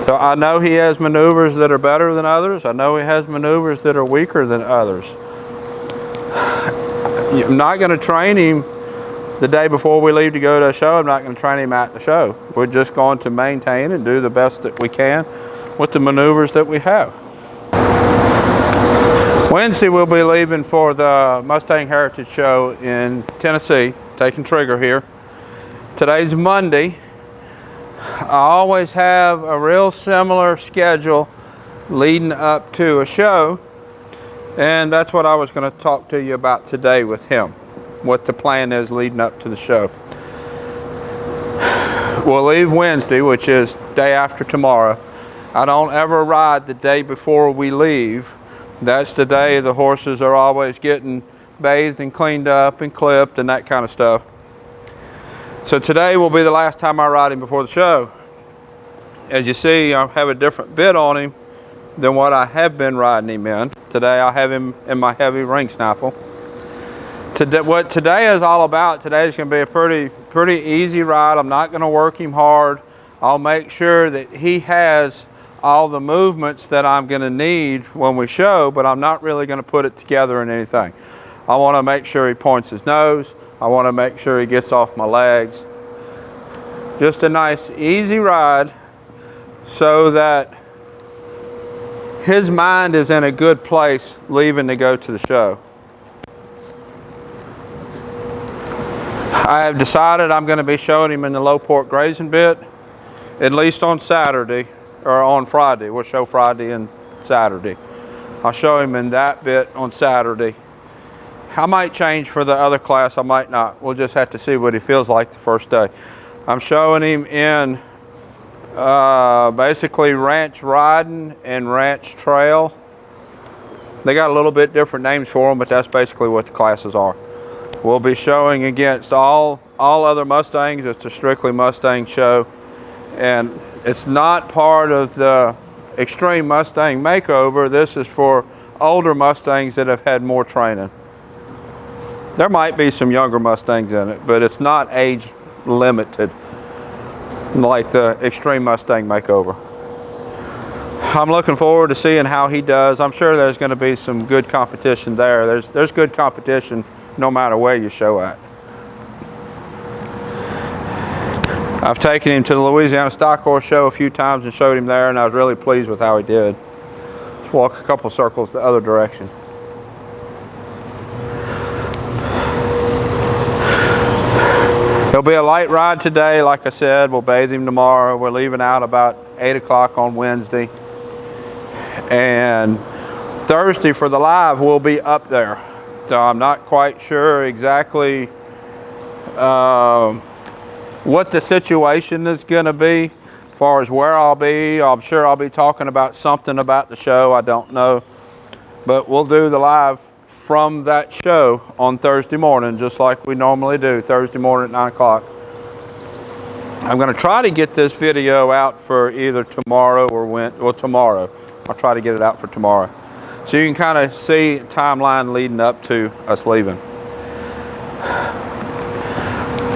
So I know he has maneuvers that are better than others. I know he has maneuvers that are weaker than others. I'm not going to train him the day before we leave to go to a show. I'm not going to train him at the show. We're just going to maintain and do the best that we can with the maneuvers that we have. Wednesday we'll be leaving for the Mustang Heritage Show in Tennessee, taking trigger here. Today's Monday. I always have a real similar schedule leading up to a show, and that's what I was going to talk to you about today with him, what the plan is leading up to the show. We'll leave Wednesday, which is day after tomorrow. I don't ever ride the day before we leave. That's the day the horses are always getting bathed and cleaned up and clipped and that kind of stuff. So today will be the last time I ride him before the show. As you see, I have a different bit on him than what I have been riding him in. Today I have him in my heavy ring snaffle. Today, what today is all about, today is going to be a pretty easy ride. I'm not going to work him hard. I'll make sure that he has all the movements that I'm going to need when we show, but I'm not really going to put it together in anything. I want to make sure he points his nose. I want to make sure he gets off my legs. Just a nice easy ride so that his mind is in a good place leaving to go to the show. I have decided I'm going to be showing him in the low port grazing bit, at least on Saturday. Or on Friday. We'll show Friday and Saturday. I'll show him in that bit on Saturday. I might change for the other class, I might not. We'll just have to see what he feels like the first day. I'm showing him in basically ranch riding and ranch trail. They got a little bit different names for them, but that's basically what the classes are. We'll be showing against all other Mustangs. It's a strictly Mustang show. And it's not part of the Extreme Mustang Makeover. This is for older Mustangs that have had more training. There might be some younger Mustangs in it, but it's not age limited like the Extreme Mustang Makeover. I'm looking forward to seeing how he does. I'm sure there's going to be some good competition there. There's good competition no matter where you show at. I've taken him to the Louisiana Stock Horse Show a few times and showed him there, and I was really pleased with how he did. Let's walk a couple circles the other direction. It'll be a light ride today, like I said. We'll bathe him tomorrow. We're leaving out about 8 o'clock on Wednesday. And Thursday for the live, we'll be up there. So I'm not quite sure exactly what the situation is going to be as far as where I'll be. I'm sure I'll be talking about something about the show. I don't know. But we'll do the live from that show on Thursday morning, just like we normally do, Thursday morning at 9 o'clock. I'm going to try to get this video out for either tomorrow or tomorrow. I'll try to get it out for tomorrow. So you can kind of see a timeline leading up to us leaving.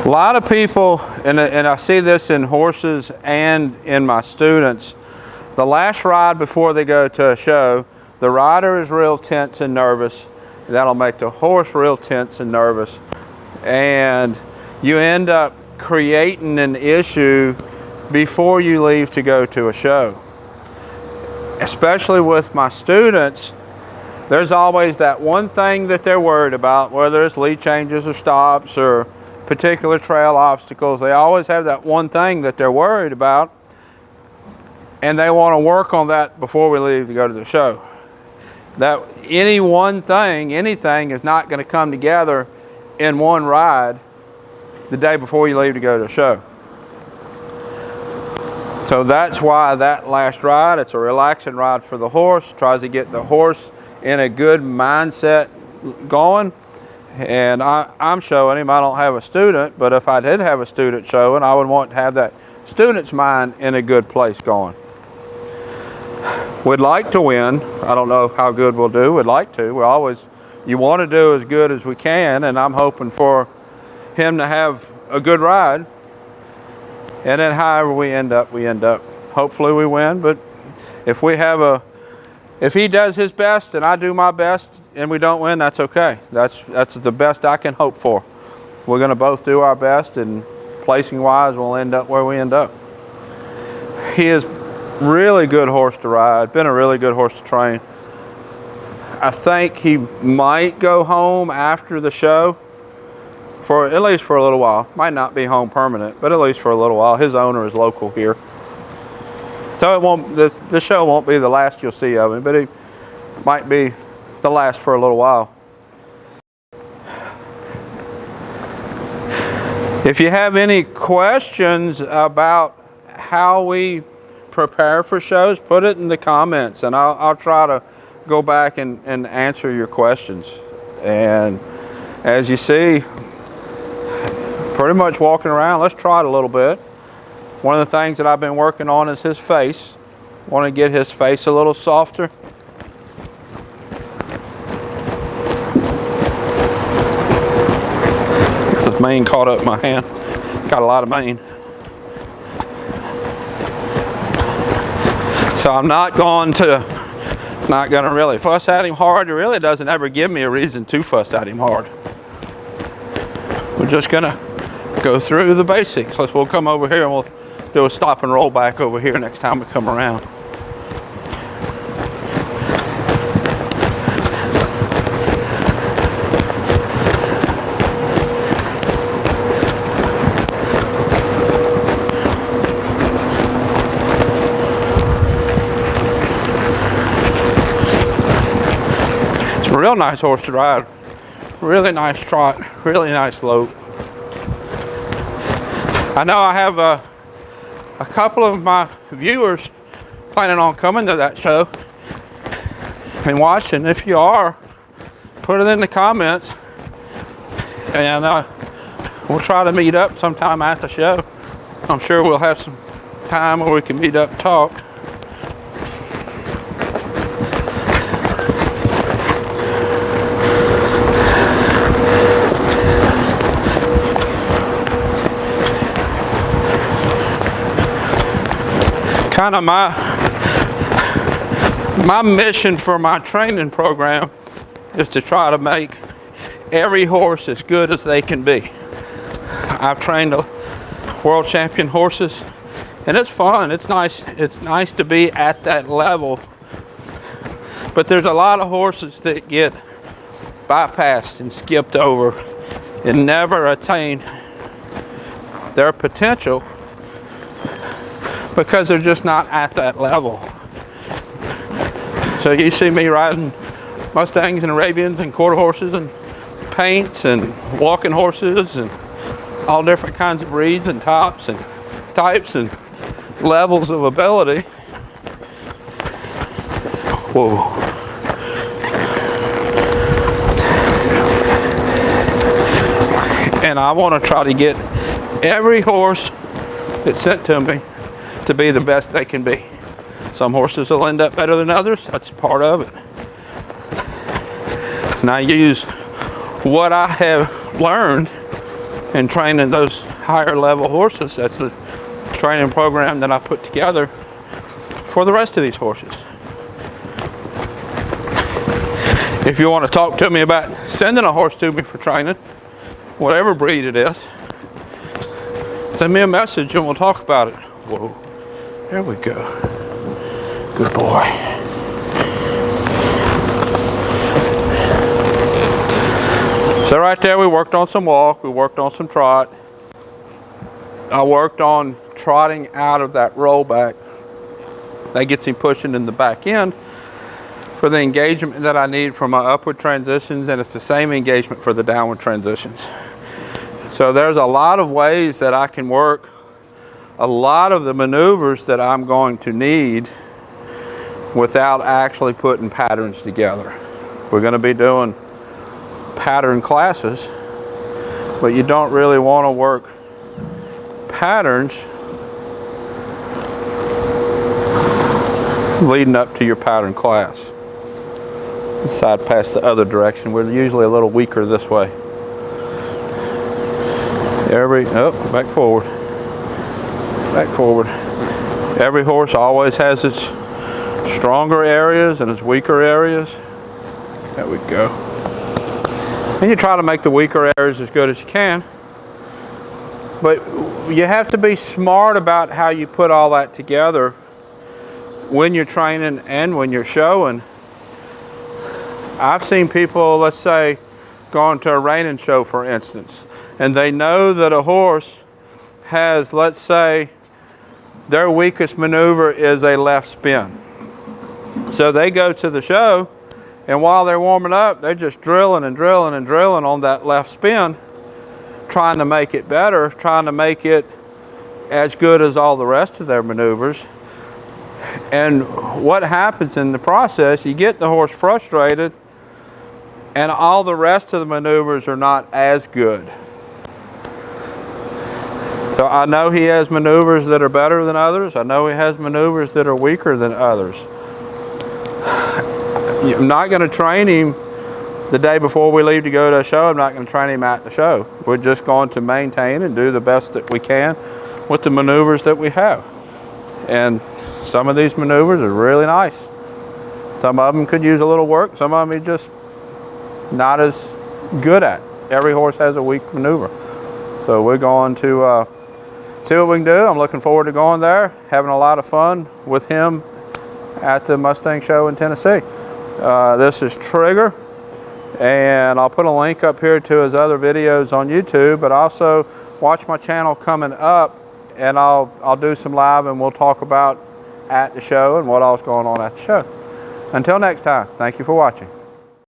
A lot of people, and I see this in horses and in my students, the last ride before they go to a show, the rider is real tense and nervous. That'll make the horse real tense and nervous. And you end up creating an issue before you leave to go to a show. Especially with my students, there's always that one thing that they're worried about, whether it's lead changes or stops or particular trail obstacles. They always have that one thing that they're worried about, and they want to work on that before we leave to go to the show. That any one thing, anything is not going to come together in one ride the day before you leave to go to the show. So that's why that last ride, it's a relaxing ride for the horse, tries to get the horse in a good mindset going. And I'm showing him, I don't have a student, but if I did have a student showing, I would want to have that student's mind in a good place going. We'd like to win. I don't know how good we'll do. We'd like to. You want to do as good as we can, and I'm hoping for him to have a good ride. And then however we end up, we end up. hopefully we win. But if he does his best and I do my best and we don't win, that's okay. That's the best I can hope for. We're going to both do our best, and placing wise, we'll end up where we end up. He is really good horse to ride, been a really good horse to train. I think he might go home after the show, for at least for a little while. Might not be home permanent, but at least for a little while. His owner is local here, so the show won't be the last you'll see of him, but he might be the last for a little while. If you have any questions about how we prepare for shows, put it in the comments, and I'll try to go back and answer your questions. And as you see, pretty much walking around, let's trot a little bit. One of the things that I've been working on is his face. Want to get his face a little softer. This mane caught up my hand. Got a lot of mane. So I'm not going to really fuss at him hard. It really doesn't ever give me a reason to fuss at him hard. We're just gonna go through the basics. We'll come over here and we'll do a stop and roll back over here next time we come around. Real nice horse to ride, really nice trot, really nice lope. I know I have a couple of my viewers planning on coming to that show and watching. If you are, put it in the comments, and we'll try to meet up sometime at the show. I'm sure we'll have some time where we can meet up and talk. Kind of my mission for my training program is to try to make every horse as good as they can be. I've trained world champion horses, and it's fun. It's nice to be at that level. But there's a lot of horses that get bypassed and skipped over and never attain their potential because they're just not at that level. So you see me riding Mustangs and Arabians and quarter horses and paints and walking horses and all different kinds of breeds and types and levels of ability. Whoa. And I want to try to get every horse that's sent to me to be the best they can be. Some horses will end up better than others. That's part of it. And I use what I have learned in training those higher level horses. That's the training program that I put together for the rest of these horses. If you want to talk to me about sending a horse to me for training, whatever breed it is, send me a message and we'll talk about it. Whoa. There we go. Good boy. So right there we worked on some walk, we worked on some trot. I worked on trotting out of that rollback. That gets him pushing in the back end for the engagement that I need for my upward transitions, and it's the same engagement for the downward transitions. So there's a lot of ways that I can work a lot of the maneuvers that I'm going to need without actually putting patterns together. We're going to be doing pattern classes, but you don't really want to work patterns leading up to your pattern class. Side past the other direction. We're usually a little weaker this way. Back forward. Back forward. Every horse always has its stronger areas and its weaker areas. There we go. And you try to make the weaker areas as good as you can. But you have to be smart about how you put all that together when you're training and when you're showing. I've seen people, let's say, going to a reining show, for instance, and they know that a horse has, let's say, their weakest maneuver is a left spin. So they go to the show, and while they're warming up, they're just drilling and drilling and drilling on that left spin, trying to make it better, trying to make it as good as all the rest of their maneuvers. And what happens in the process, you get the horse frustrated, and all the rest of the maneuvers are not as good. So I know he has maneuvers that are better than others. I know he has maneuvers that are weaker than others. I'm not going to train him the day before we leave to go to a show. I'm not going to train him at the show. We're just going to maintain and do the best that we can with the maneuvers that we have. And some of these maneuvers are really nice. Some of them could use a little work. Some of them are just not as good at. Every horse has a weak maneuver. So we're going to see what we can do. I'm looking forward to going there, having a lot of fun with him at the Mustang show in Tennessee. This is Trigger, and I'll put a link up here to his other videos on YouTube, but also watch my channel coming up, and I'll do some live, and we'll talk about at the show and what all's going on at the show. Until next time, thank you for watching.